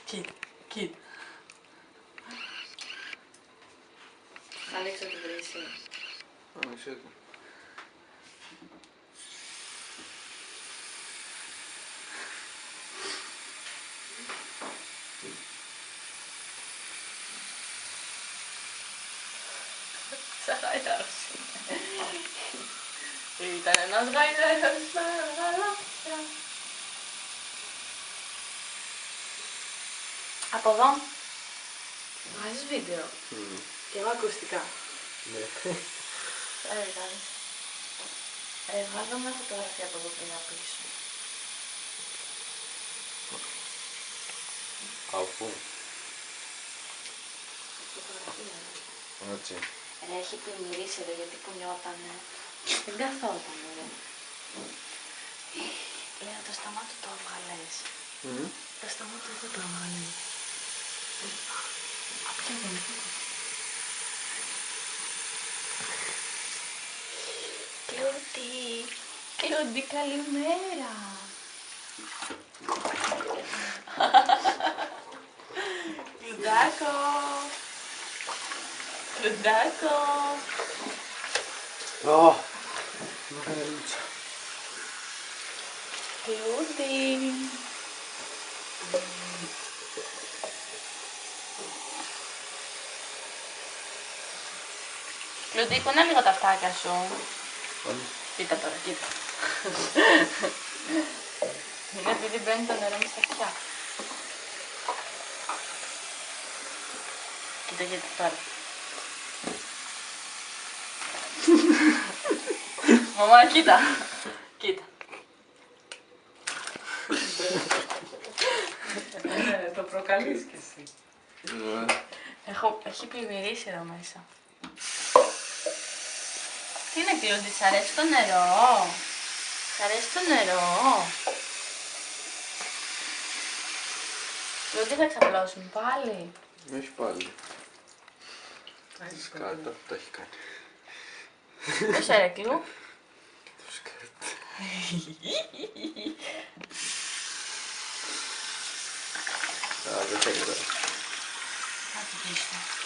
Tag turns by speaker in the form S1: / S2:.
S1: Κοίτα, κοίτα. Θα ανοίξω την βρύση.
S2: Άνοιξε το.
S1: Σαχαϊδάρος. Ήταν ένας γαϊδάρος στα γαλάξια. Από εδώ. Βάζεις βίντεο. Και εγώ ακουστικά.
S2: Ναι.
S1: Βάζω μια φωτογραφία από εδώ πριν πίσω.
S2: Αφού.
S1: Φωτογραφία.
S2: Έτσι.
S1: Έχει πλημμυρίσει εδώ γιατί που νιώτανε. Δεν καθότανε ρε. Λέω το σταμάτο το έβγαλες. Το σταμάτο δεν το έβγαλες. Από ποιο γονικό. Κλωτή. Κλωτή καλημέρα. Κλουντάκο. Κλουντάκο.
S2: Ω, μαγαρίτσα.
S1: Κλούντι. Κλούντι, κουνά λίγο τα αυτάκια σου. Κοίτα τώρα, κοίτα. Είναι επειδή μπαίνει το νερό μες στα αυτιά. Κοίτα, κοίτα τώρα. Μαμά, κοίτα. Κοίτα. Το προκαλείς κι εσύ. Έχει πλημμυρίσει εδώ μέσα. Τι είναι Κλούντι, σ' αρέσει το νερό? Σ' αρέσει το νερό? Κλούντι, θα ξαπλώσουμε πάλι.
S2: Όχι πάλι. Σκάτα, τα έχει κάνει.
S1: Δεν σε ρε Κλου.
S2: Το σκάτα. Α, δεν θέλει τώρα.
S1: Θα το πείσω.